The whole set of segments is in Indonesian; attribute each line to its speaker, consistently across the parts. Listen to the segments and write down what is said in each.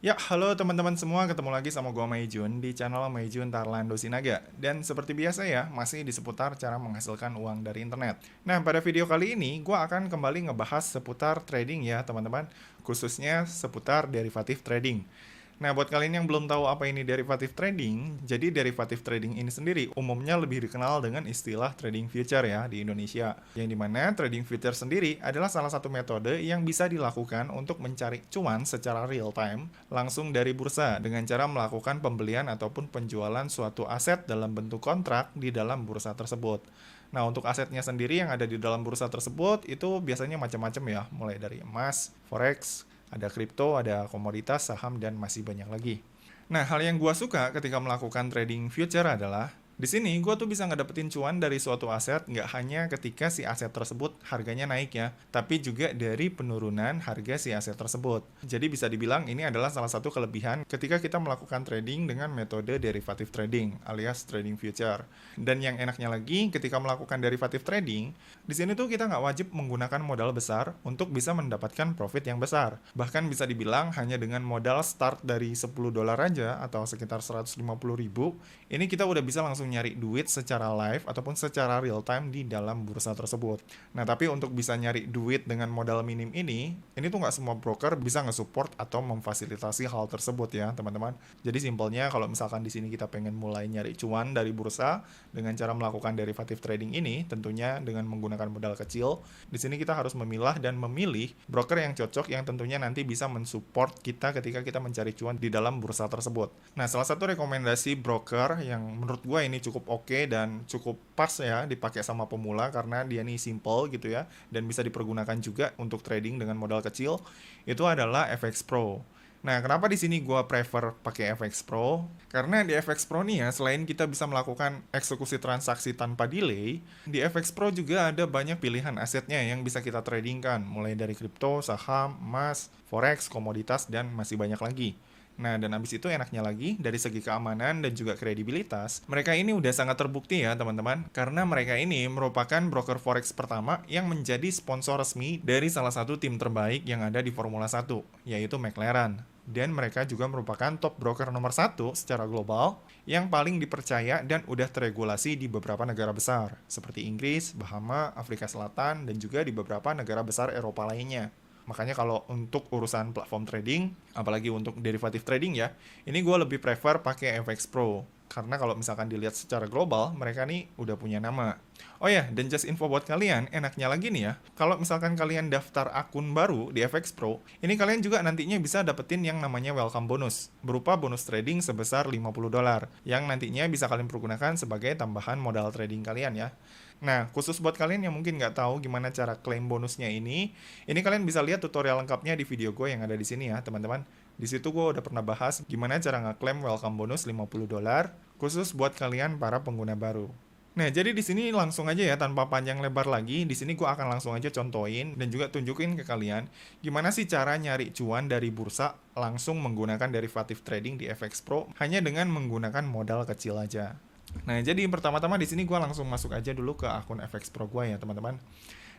Speaker 1: Ya, halo teman-teman semua, ketemu lagi sama gua Maijun di channel Maijun Tarlando Sinaga. Dan seperti biasa ya, masih di seputar cara menghasilkan uang dari internet. Nah, pada video kali ini gua akan kembali ngebahas seputar trading ya, teman-teman. Khususnya seputar derivatif trading. Nah, buat kalian yang belum tahu apa ini derivatif trading, jadi derivatif trading ini sendiri umumnya lebih dikenal dengan istilah trading future ya di Indonesia. Yang dimana trading future sendiri adalah salah satu metode yang bisa dilakukan untuk mencari cuan secara real time langsung dari bursa dengan cara melakukan pembelian ataupun penjualan suatu aset dalam bentuk kontrak di dalam bursa tersebut. Nah, untuk asetnya sendiri yang ada di dalam bursa tersebut itu biasanya macam-macam ya, mulai dari emas, forex, ada kripto, ada komoditas, saham, dan masih banyak lagi. Nah, hal yang gua suka ketika melakukan trading future adalah di sini gue tuh bisa ngedapetin cuan dari suatu aset nggak hanya ketika si aset tersebut harganya naik ya, tapi juga dari penurunan harga si aset tersebut. Jadi bisa dibilang ini adalah salah satu kelebihan ketika kita melakukan trading dengan metode derivative trading alias trading future. Dan yang enaknya lagi ketika melakukan derivative trading, di sini tuh kita nggak wajib menggunakan modal besar untuk bisa mendapatkan profit yang besar. Bahkan bisa dibilang hanya dengan modal start dari $10 aja atau sekitar 150.000, ini kita udah bisa langsung nyari duit secara live ataupun secara real time di dalam bursa tersebut. Nah, tapi untuk bisa nyari duit dengan modal minim ini tuh nggak semua broker bisa nge-support atau memfasilitasi hal tersebut ya, teman-teman. Jadi simpelnya kalau misalkan di sini kita pengen mulai nyari cuan dari bursa dengan cara melakukan derivative trading ini, tentunya dengan menggunakan modal kecil, di sini kita harus memilah dan memilih broker yang cocok yang tentunya nanti bisa mensupport kita ketika kita mencari cuan di dalam bursa tersebut. Nah, salah satu rekomendasi broker yang menurut gue ini cukup oke dan cukup pas ya dipakai sama pemula karena dia nih simple gitu ya dan bisa dipergunakan juga untuk trading dengan modal kecil, itu adalah FX Pro. Nah, kenapa di sini gue prefer pakai FX Pro? Karena di FX Pro nih ya, selain kita bisa melakukan eksekusi transaksi tanpa delay, di FX Pro juga ada banyak pilihan asetnya yang bisa kita tradingkan, mulai dari kripto, saham, emas, forex, komoditas, dan masih banyak lagi. Nah, dan abis itu enaknya lagi, dari segi keamanan dan juga kredibilitas, mereka ini udah sangat terbukti ya teman-teman, karena mereka ini merupakan broker forex pertama yang menjadi sponsor resmi dari salah satu tim terbaik yang ada di Formula 1, yaitu McLaren. Dan mereka juga merupakan top broker nomor satu secara global yang paling dipercaya dan udah teregulasi di beberapa negara besar, seperti Inggris, Bahama, Afrika Selatan, dan juga di beberapa negara besar Eropa lainnya. Makanya kalau untuk urusan platform trading, apalagi untuk derivative trading ya, ini gue lebih prefer pakai FX Pro. Karena kalau misalkan dilihat secara global, mereka nih udah punya nama. Oh ya, dan just info buat kalian, enaknya lagi nih ya, kalau misalkan kalian daftar akun baru di FX Pro, ini kalian juga nantinya bisa dapetin yang namanya welcome bonus, berupa bonus trading sebesar $50, yang nantinya bisa kalian pergunakan sebagai tambahan modal trading kalian ya. Nah, khusus buat kalian yang mungkin nggak tahu gimana cara klaim bonusnya ini kalian bisa lihat tutorial lengkapnya di video gue yang ada di sini ya, teman-teman. Di situ gue udah pernah bahas gimana cara ngeklaim welcome bonus $50 khusus buat kalian para pengguna baru. Nah, jadi di sini langsung aja ya tanpa panjang lebar lagi, di sini gue akan langsung aja contohin dan juga tunjukin ke kalian gimana sih cara nyari cuan dari bursa langsung menggunakan derivative trading di FX Pro hanya dengan menggunakan modal kecil aja. Nah, jadi pertama-tama di sini gue langsung masuk aja dulu ke akun FX Pro gue ya, teman-teman.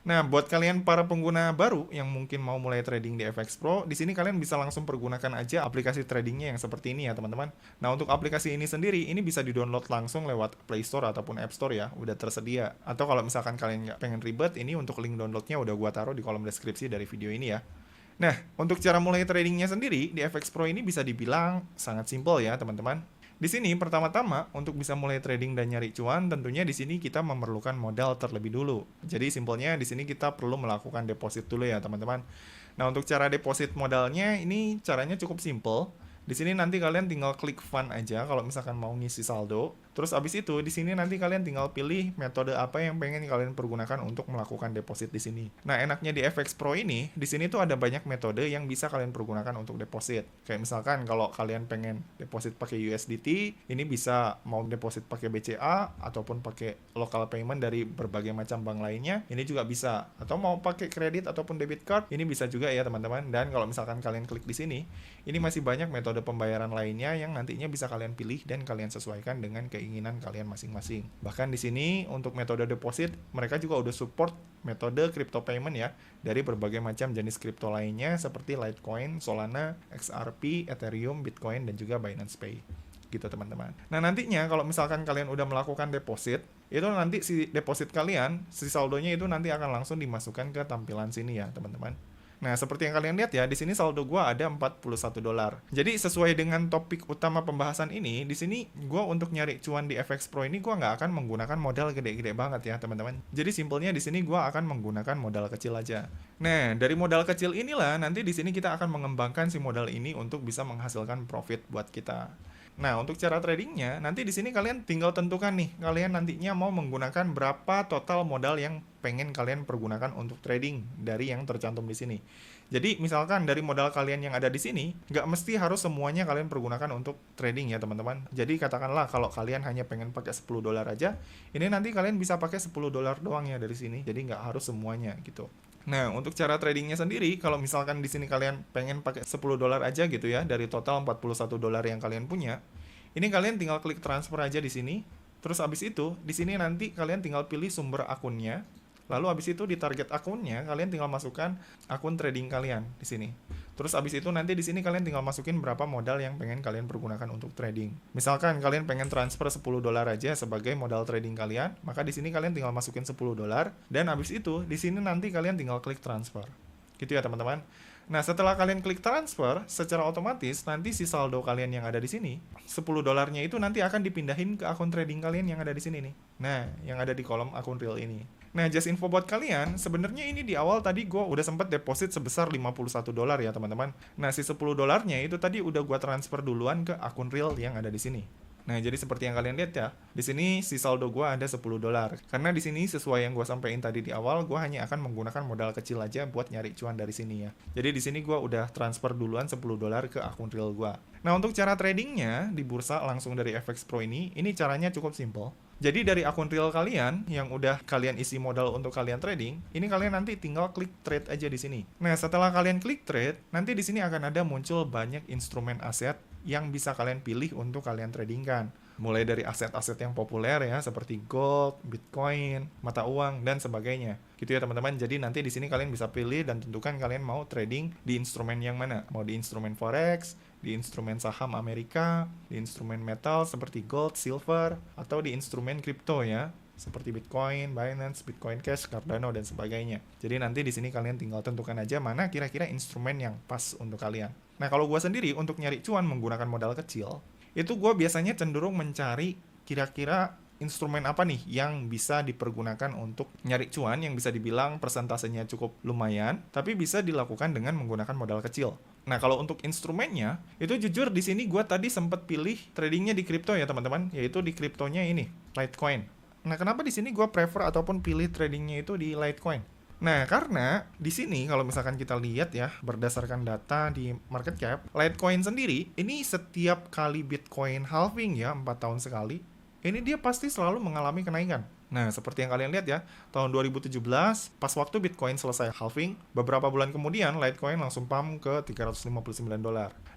Speaker 1: Nah, buat kalian para pengguna baru yang mungkin mau mulai trading di FX Pro, di sini kalian bisa langsung pergunakan aja aplikasi tradingnya yang seperti ini ya, teman-teman. Nah, untuk aplikasi ini sendiri, ini bisa di-download langsung lewat Play Store ataupun App Store ya, udah tersedia. Atau kalau misalkan kalian nggak pengen ribet, ini untuk link downloadnya udah gua taruh di kolom deskripsi dari video ini ya. Nah, untuk cara mulai tradingnya sendiri, di FX Pro ini bisa dibilang sangat simple ya, teman-teman. Di sini pertama-tama untuk bisa mulai trading dan nyari cuan, tentunya di sini kita memerlukan modal terlebih dulu. Jadi simpelnya di sini kita perlu melakukan deposit dulu ya, teman-teman. Nah, untuk cara deposit modalnya ini caranya cukup simple. Di sini nanti kalian tinggal klik fund aja kalau misalkan mau ngisi saldo. Terus abis itu di sini nanti kalian tinggal pilih metode apa yang pengen kalian pergunakan untuk melakukan deposit di sini. Nah, enaknya di FX Pro ini, di sini tuh ada banyak metode yang bisa kalian pergunakan untuk deposit. Kayak misalkan kalau kalian pengen deposit pakai USDT, ini bisa mau deposit pakai BCA ataupun pakai local payment dari berbagai macam bank lainnya, ini juga bisa. Atau mau pakai kredit ataupun debit card, ini bisa juga ya, teman-teman. Dan kalau misalkan kalian klik di sini, ini masih banyak metode pembayaran lainnya yang nantinya bisa kalian pilih dan kalian sesuaikan dengan keinginan keinginan kalian masing-masing. Bahkan di sini untuk metode deposit, mereka juga udah support metode crypto payment ya, dari berbagai macam jenis kripto lainnya seperti Litecoin, Solana, XRP, Ethereum, Bitcoin, dan juga Binance Pay. Gitu teman-teman. Nah nantinya kalau misalkan kalian udah melakukan deposit, itu nanti si deposit kalian, si saldonya itu nanti akan langsung dimasukkan ke tampilan sini ya teman-teman. Nah, seperti yang kalian lihat ya, di sini saldo gua ada $41. Jadi sesuai dengan topik utama pembahasan ini, di sini gua untuk nyari cuan di FX Pro ini gua nggak akan menggunakan modal gede-gede banget ya, teman-teman. Jadi simpelnya di sini gua akan menggunakan modal kecil aja. Nah, dari modal kecil inilah nanti di sini kita akan mengembangkan si modal ini untuk bisa menghasilkan profit buat kita. Nah, untuk cara tradingnya, nanti di sini kalian tinggal tentukan nih, kalian nantinya mau menggunakan berapa total modal yang pengen kalian pergunakan untuk trading dari yang tercantum di sini. Jadi, misalkan dari modal kalian yang ada di sini, nggak mesti harus semuanya kalian pergunakan untuk trading ya, teman-teman. Jadi, katakanlah kalau kalian hanya pengen pakai $10 aja, ini nanti kalian bisa pakai $10 doang ya dari sini. Jadi, nggak harus semuanya gitu. Nah, untuk cara tradingnya sendiri, kalau misalkan di sini kalian pengen pakai $10 aja gitu ya, dari total $41 yang kalian punya, ini kalian tinggal klik transfer aja di sini. Terus abis itu, di sini nanti kalian tinggal pilih sumber akunnya. Lalu abis itu di target akunnya, kalian tinggal masukkan akun trading kalian di sini. Terus abis itu nanti di sini kalian tinggal masukin berapa modal yang pengen kalian pergunakan untuk trading. Misalkan kalian pengen transfer $10 aja sebagai modal trading kalian, maka di sini kalian tinggal masukin $10 dan abis itu di sini nanti kalian tinggal klik transfer. Gitu ya teman-teman. Nah, setelah kalian klik transfer, secara otomatis nanti si saldo kalian yang ada di sini, $10-nya itu nanti akan dipindahin ke akun trading kalian yang ada di sini nih. Nah, yang ada di kolom akun real ini. Nah, just info buat kalian, sebenarnya ini di awal tadi gue udah sempet deposit sebesar $51 ya teman-teman. Nah, si $10-nya itu tadi udah gue transfer duluan ke akun real yang ada di sini. Nah, jadi seperti yang kalian lihat ya, di sini si saldo gue ada $10. Karena di sini sesuai yang gue sampaikan tadi di awal, gue hanya akan menggunakan modal kecil aja buat nyari cuan dari sini ya. Jadi di sini gue udah transfer duluan $10 ke akun real gue. Nah, untuk cara tradingnya di bursa langsung dari FX Pro ini caranya cukup simple. Jadi dari akun real kalian yang udah kalian isi modal untuk kalian trading, ini kalian nanti tinggal klik trade aja di sini. Nah, setelah kalian klik trade, nanti di sini akan ada muncul banyak instrumen aset yang bisa kalian pilih untuk kalian tradingkan. Mulai dari aset-aset yang populer ya, seperti gold, bitcoin, mata uang, dan sebagainya. Gitu ya teman-teman. Jadi nanti di sini kalian bisa pilih dan tentukan kalian mau trading di instrumen yang mana. Mau di instrumen forex, di instrumen saham Amerika, di instrumen metal seperti gold, silver, atau di instrumen kripto ya, seperti Bitcoin, Binance, Bitcoin Cash, Cardano, dan sebagainya. Jadi nanti di sini kalian tinggal tentukan aja mana kira-kira instrumen yang pas untuk kalian. Nah, kalau gue sendiri untuk nyari cuan menggunakan modal kecil, itu gue biasanya cenderung mencari kira-kira instrumen apa nih yang bisa dipergunakan untuk nyari cuan yang bisa dibilang persentasenya cukup lumayan, tapi bisa dilakukan dengan menggunakan modal kecil. Nah, kalau untuk instrumennya, itu jujur di sini gue tadi sempat pilih tradingnya di kripto ya teman-teman, yaitu di kriptonya ini, Litecoin. Nah, kenapa di sini gue prefer ataupun pilih tradingnya itu di Litecoin? Nah, karena di sini kalau misalkan kita lihat ya, berdasarkan data di market cap, Litecoin sendiri, ini setiap kali Bitcoin halving ya, 4 tahun sekali, ini dia pasti selalu mengalami kenaikan. Nah, seperti yang kalian lihat ya, tahun 2017, pas waktu Bitcoin selesai halving, beberapa bulan kemudian Litecoin langsung pump ke $359.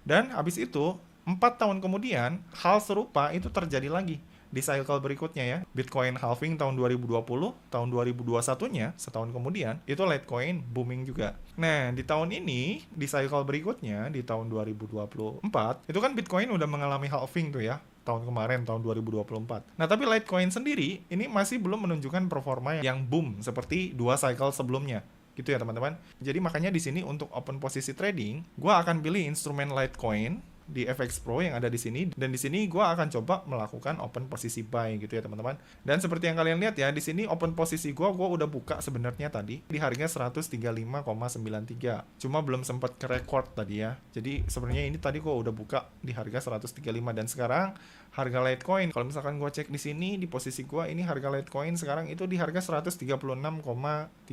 Speaker 1: Dan habis itu, 4 tahun kemudian, hal serupa itu terjadi lagi di cycle berikutnya ya. Bitcoin halving tahun 2020, tahun 2021-nya, setahun kemudian, itu Litecoin booming juga. Nah, di tahun ini, di cycle berikutnya, di tahun 2024, itu kan Bitcoin udah mengalami halving tuh ya, tahun kemarin, tahun 2024. Nah, tapi Litecoin sendiri, ini masih belum menunjukkan performa yang boom, seperti 2 cycle sebelumnya. Gitu ya, teman-teman. Jadi, makanya di sini untuk open posisi trading, gua akan pilih instrumen Litecoin di FX Pro yang ada di sini, dan di sini gue akan coba melakukan open posisi buy gitu ya teman-teman. Dan seperti yang kalian lihat ya, di sini open posisi gue udah buka sebenarnya tadi di harga 135,93. Cuma belum sempat ke record tadi ya. Jadi sebenarnya ini tadi gue udah buka di harga 135, dan sekarang harga Litecoin, kalau misalkan gue cek di sini di posisi gue, ini harga Litecoin sekarang itu di harga 136,31.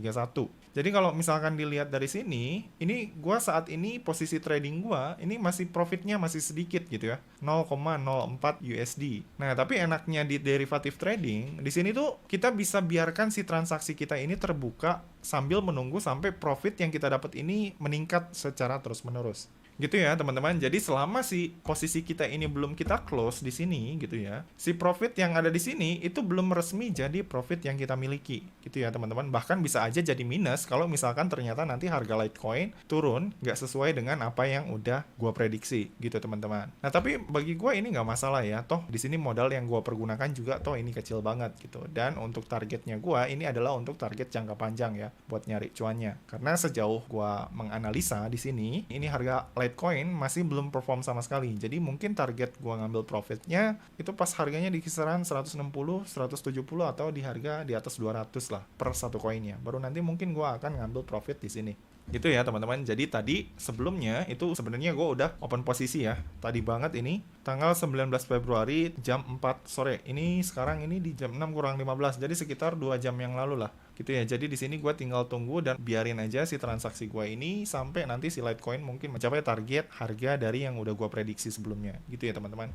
Speaker 1: Jadi kalau misalkan dilihat dari sini, ini gue saat ini posisi trading gue ini masih profitnya masih sedikit gitu ya, 0,04 USD. Nah, tapi enaknya di derivative trading, di sini tuh kita bisa biarkan si transaksi kita ini terbuka sambil menunggu sampai profit yang kita dapat ini meningkat secara terus-menerus. Gitu ya teman-teman. Jadi selama si posisi kita ini belum kita close di sini gitu ya, si profit yang ada di sini itu belum resmi jadi profit yang kita miliki gitu ya teman-teman. Bahkan bisa aja jadi minus kalau misalkan ternyata nanti harga Litecoin turun nggak sesuai dengan apa yang udah gua prediksi gitu teman-teman. Nah tapi bagi gua ini nggak masalah ya, toh di sini modal yang gua pergunakan juga toh ini kecil banget gitu. Dan untuk targetnya gua ini adalah untuk target jangka panjang ya, buat nyari cuannya. Karena sejauh gua menganalisa di sini, ini harga Litecoin masih belum perform sama sekali. Jadi mungkin target gua ngambil profitnya itu pas harganya di kisaran 160, 170 atau di harga di atas 200 lah per satu koinnya. Baru nanti mungkin gua akan ngambil profit di sini. Gitu ya teman-teman. Jadi tadi sebelumnya itu sebenarnya gue udah open posisi ya. Tadi banget ini tanggal 19 Februari jam 4 sore. Ini sekarang ini di jam 6 kurang 15. Jadi sekitar 2 jam yang lalu lah. Gitu ya. Jadi di sini gue tinggal tunggu dan biarin aja si transaksi gue ini sampai nanti si Litecoin mungkin mencapai target harga dari yang udah gue prediksi sebelumnya. Gitu ya teman-teman.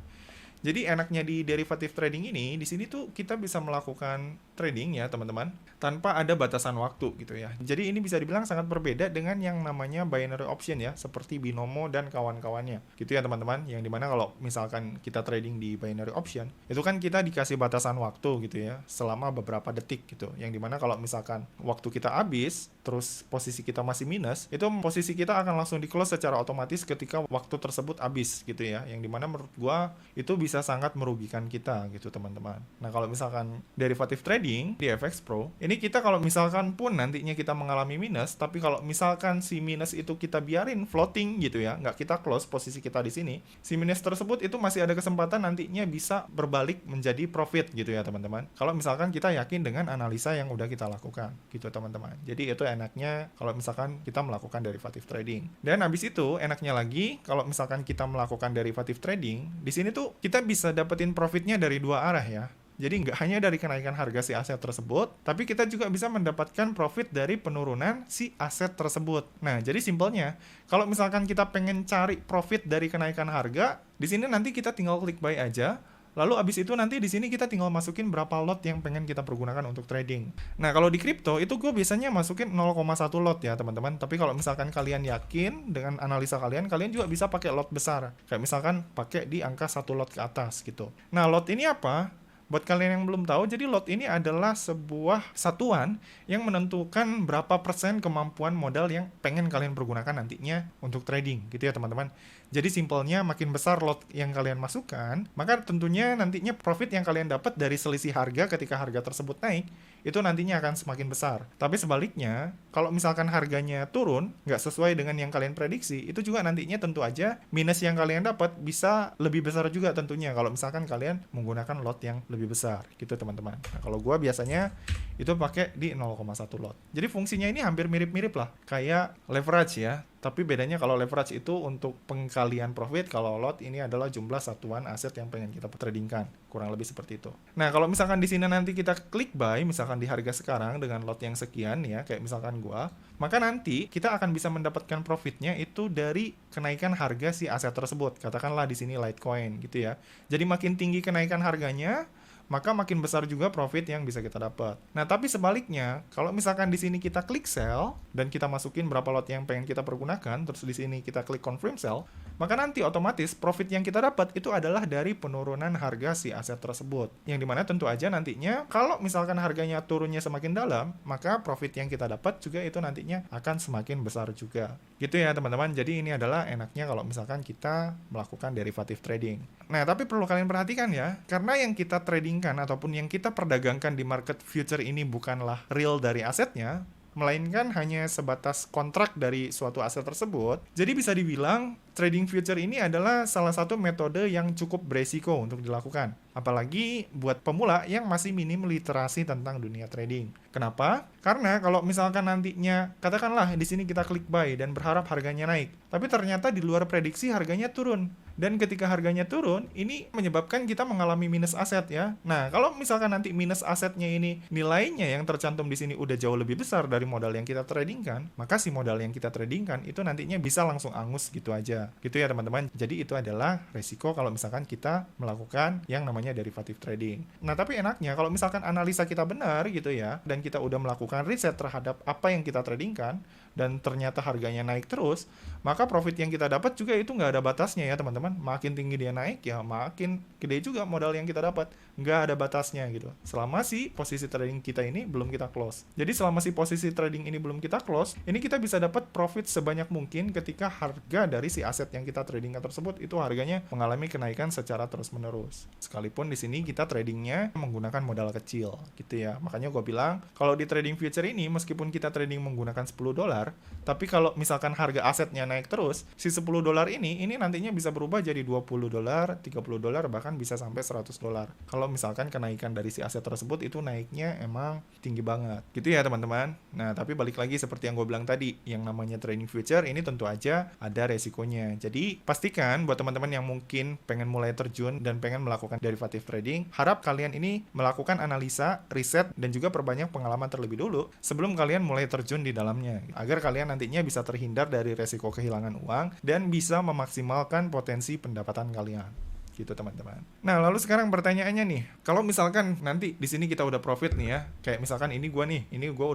Speaker 1: Jadi enaknya di derivative trading ini, di sini tuh kita bisa melakukan trading ya teman-teman, tanpa ada batasan waktu gitu ya. Jadi ini bisa dibilang sangat berbeda dengan yang namanya binary option ya, seperti binomo dan kawan-kawannya. Gitu ya teman-teman, yang dimana kalau misalkan kita trading di binary option, itu kan kita dikasih batasan waktu gitu ya, selama beberapa detik gitu. Yang dimana kalau misalkan waktu kita habis, terus posisi kita masih minus, itu posisi kita akan langsung di close secara otomatis ketika waktu tersebut habis gitu ya. Yang dimana menurut gua itu bisa sangat merugikan kita gitu teman-teman. Nah kalau misalkan derivative trading di FX Pro, ini kita kalau misalkan pun nantinya kita mengalami minus, tapi kalau misalkan si minus itu kita biarin floating gitu ya, nggak kita close posisi kita di sini, si minus tersebut itu masih ada kesempatan nantinya bisa berbalik menjadi profit gitu ya teman-teman. Kalau misalkan kita yakin dengan analisa yang udah kita lakukan gitu teman-teman. Jadi itu enaknya kalau misalkan kita melakukan derivative trading. Dan habis itu enaknya lagi kalau misalkan kita melakukan derivative trading, di sini tuh kita bisa dapetin profitnya dari dua arah ya. Jadi nggak hanya dari kenaikan harga si aset tersebut, tapi kita juga bisa mendapatkan profit dari penurunan si aset tersebut. Nah, jadi simpelnya, kalau misalkan kita pengen cari profit dari kenaikan harga, di sini nanti kita tinggal klik buy aja. Lalu abis itu nanti di sini kita tinggal masukin berapa lot yang pengen kita pergunakan untuk trading. Nah kalau di crypto itu gue biasanya masukin 0,1 lot ya teman-teman. Tapi kalau misalkan kalian yakin dengan analisa kalian juga bisa pakai lot besar. Kayak misalkan pakai di angka 1 lot ke atas gitu. Nah lot ini apa? Buat kalian yang belum tahu, jadi lot ini adalah sebuah satuan yang menentukan berapa persen kemampuan modal yang pengen kalian pergunakan nantinya untuk trading gitu ya teman-teman. Jadi simpelnya makin besar lot yang kalian masukkan, maka tentunya nantinya profit yang kalian dapat dari selisih harga ketika harga tersebut naik, itu nantinya akan semakin besar. Tapi sebaliknya, kalau misalkan harganya turun, nggak sesuai dengan yang kalian prediksi, itu juga nantinya tentu aja minus yang kalian dapat bisa lebih besar juga tentunya kalau misalkan kalian menggunakan lot yang lebih besar gitu teman-teman. Nah, kalau gua biasanya itu pakai di 0,1 lot. Jadi fungsinya ini hampir mirip-mirip lah kayak leverage ya. Tapi bedanya kalau leverage itu untuk pengkalian profit, kalau lot ini adalah jumlah satuan aset yang pengen kita tradingkan. Kurang lebih seperti itu. Nah, kalau misalkan di sini nanti kita klik buy, misalkan di harga sekarang dengan lot yang sekian ya, kayak misalkan gua, maka nanti kita akan bisa mendapatkan profitnya itu dari kenaikan harga si aset tersebut. Katakanlah di sini Litecoin gitu ya. Jadi makin tinggi kenaikan harganya, maka makin besar juga profit yang bisa kita dapat. Nah, tapi sebaliknya, kalau misalkan di sini kita klik sell dan kita masukin berapa lot yang pengen kita pergunakan, terus di sini kita klik confirm sell, maka nanti otomatis profit yang kita dapat itu adalah dari penurunan harga si aset tersebut. Yang dimana tentu aja nantinya, kalau misalkan harganya turunnya semakin dalam, maka profit yang kita dapat juga itu nantinya akan semakin besar juga. Gitu ya teman-teman, jadi ini adalah enaknya kalau misalkan kita melakukan derivative trading. Nah, tapi perlu kalian perhatikan ya, karena yang kita tradingkan ataupun yang kita perdagangkan di market future ini bukanlah real dari asetnya, melainkan hanya sebatas kontrak dari suatu aset tersebut. Jadi bisa dibilang trading future ini adalah salah satu metode yang cukup beresiko untuk dilakukan. Apalagi buat pemula yang masih minim literasi tentang dunia trading. Kenapa? Karena kalau misalkan nantinya, katakanlah di sini kita klik buy dan berharap harganya naik, tapi ternyata di luar prediksi harganya turun. Dan ketika harganya turun, ini menyebabkan kita mengalami minus aset ya. Nah, kalau misalkan nanti minus asetnya ini nilainya yang tercantum di sini udah jauh lebih besar dari modal yang kita tradingkan, maka si modal yang kita tradingkan itu nantinya bisa langsung angus gitu aja. Gitu ya teman-teman. Jadi itu adalah resiko kalau misalkan kita melakukan yang namanya derivative trading. Nah, tapi enaknya kalau misalkan analisa kita benar gitu ya, dan kita udah melakukan riset terhadap apa yang kita tradingkan, dan ternyata harganya naik terus, maka profit yang kita dapat juga itu nggak ada batasnya ya teman-teman. Makin tinggi dia naik ya makin gede juga modal yang kita dapat, nggak ada batasnya gitu. Selama si posisi trading kita ini belum kita close. Jadi selama si posisi trading ini belum kita close, ini kita bisa dapat profit sebanyak mungkin ketika harga dari si aset yang kita tradingkan tersebut itu harganya mengalami kenaikan secara terus-menerus. Sekalipun di sini kita tradingnya menggunakan modal kecil gitu ya. Makanya gue bilang kalau di trading future ini meskipun kita trading menggunakan $10, tapi kalau misalkan harga asetnya naik terus, si $10 ini nantinya bisa berubah jadi $20, $30, bahkan bisa sampai $100. Kalau misalkan kenaikan dari si aset tersebut itu naiknya emang tinggi banget. Gitu ya teman-teman. Nah, tapi balik lagi seperti yang gue bilang tadi, yang namanya trading future ini tentu aja ada resikonya. Jadi, pastikan buat teman-teman yang mungkin pengen mulai terjun dan pengen melakukan derivative trading, harap kalian ini melakukan analisa, riset, dan juga perbanyak pengalaman terlebih dulu sebelum kalian mulai terjun di dalamnya. Agar kalian nantinya bisa terhindar dari resiko kehilangan uang dan bisa memaksimalkan potensi pendapatan kalian. Gitu teman-teman. Nah, lalu sekarang pertanyaannya nih, kalau misalkan nanti di sini kita udah profit nih ya, kayak misalkan ini gua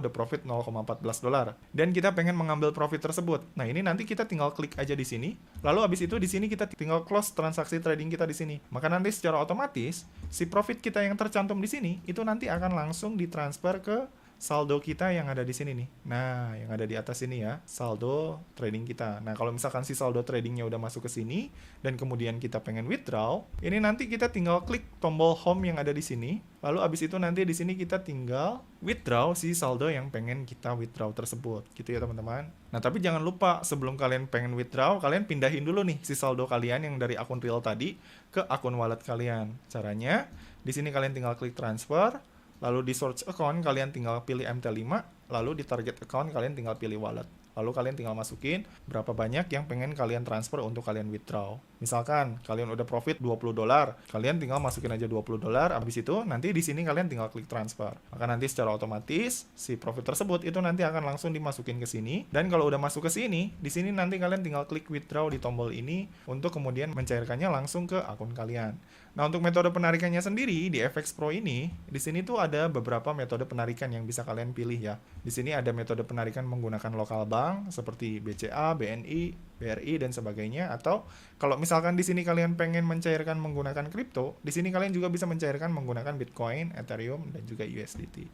Speaker 1: udah profit $0,14 dan kita pengen mengambil profit tersebut. Nah, ini nanti kita tinggal klik aja di sini, lalu abis itu di sini kita tinggal close transaksi trading kita di sini. Maka nanti secara otomatis si profit kita yang tercantum di sini itu nanti akan langsung ditransfer ke saldo kita yang ada di sini nih. Nah, yang ada di atas ini ya, saldo trading kita. Nah, kalau misalkan si saldo tradingnya udah masuk ke sini dan kemudian kita pengen withdraw, ini nanti kita tinggal klik tombol home yang ada di sini. Lalu abis itu nanti di sini kita tinggal withdraw si saldo yang pengen kita withdraw tersebut. Gitu ya teman-teman. Nah, tapi jangan lupa sebelum kalian pengen withdraw, kalian pindahin dulu nih si saldo kalian yang dari akun real tadi ke akun wallet kalian. Caranya, di sini kalian tinggal klik transfer. Lalu di search account kalian tinggal pilih MT5, lalu di target account kalian tinggal pilih wallet. Lalu kalian tinggal masukin berapa banyak yang pengen kalian transfer untuk kalian withdraw. Misalkan kalian udah profit $20, kalian tinggal masukin aja $20, habis itu nanti di sini kalian tinggal klik transfer. Maka nanti secara otomatis si profit tersebut itu nanti akan langsung dimasukin ke sini. Dan kalau udah masuk ke sini, di sini nanti kalian tinggal klik withdraw di tombol ini untuk kemudian mencairkannya langsung ke akun kalian. Nah, untuk metode penarikannya sendiri di FX Pro ini, di sini tuh ada beberapa metode penarikan yang bisa kalian pilih ya. Di sini ada metode penarikan menggunakan lokal bank seperti BCA, BNI, BRI dan sebagainya, atau kalau misalkan di sini kalian pengen mencairkan menggunakan kripto, di sini kalian juga bisa mencairkan menggunakan Bitcoin, Ethereum dan juga USDT.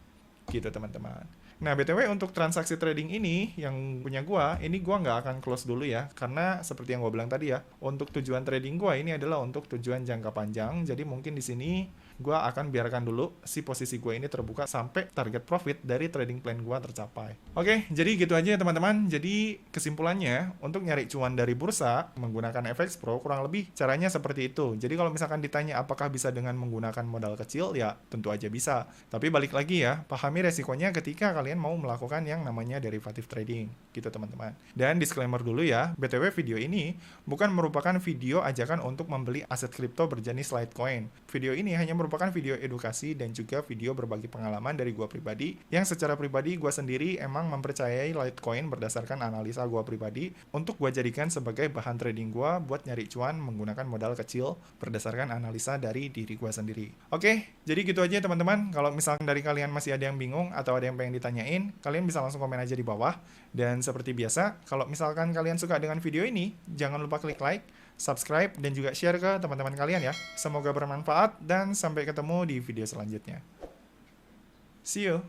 Speaker 1: Gitu teman-teman. Nah, BTW untuk transaksi trading ini yang punya ini gua nggak akan close dulu ya, karena seperti yang gua bilang tadi ya, untuk tujuan trading gua ini adalah untuk tujuan jangka panjang. Jadi mungkin di sini gua akan biarkan dulu si posisi gua ini terbuka sampai target profit dari trading plan gua tercapai. Oke, jadi gitu aja ya teman-teman. Jadi kesimpulannya, untuk nyari cuan dari bursa menggunakan FX Pro kurang lebih caranya seperti itu. Jadi kalau misalkan ditanya apakah bisa dengan menggunakan modal kecil, ya tentu aja bisa. Tapi balik lagi ya, pahami resikonya ketika kalian mau melakukan yang namanya derivative trading, gitu teman-teman. Dan disclaimer dulu ya, BTW video ini bukan merupakan video ajakan untuk membeli aset kripto berjenis Litecoin. Video ini hanya merupakan video edukasi dan juga video berbagi pengalaman dari gua pribadi, yang secara pribadi gua sendiri emang mempercayai Litecoin berdasarkan analisa gua pribadi untuk gua jadikan sebagai bahan trading gua buat nyari cuan menggunakan modal kecil berdasarkan analisa dari diri gua sendiri. Oke, jadi gitu aja teman-teman. Kalau misalkan dari kalian masih ada yang bingung atau ada yang pengen ditanyain, kalian bisa langsung komen aja di bawah. Dan seperti biasa, kalau misalkan kalian suka dengan video ini, jangan lupa klik like, subscribe, dan juga share ke teman-teman kalian ya. Semoga bermanfaat dan sampai ketemu di video selanjutnya. See you!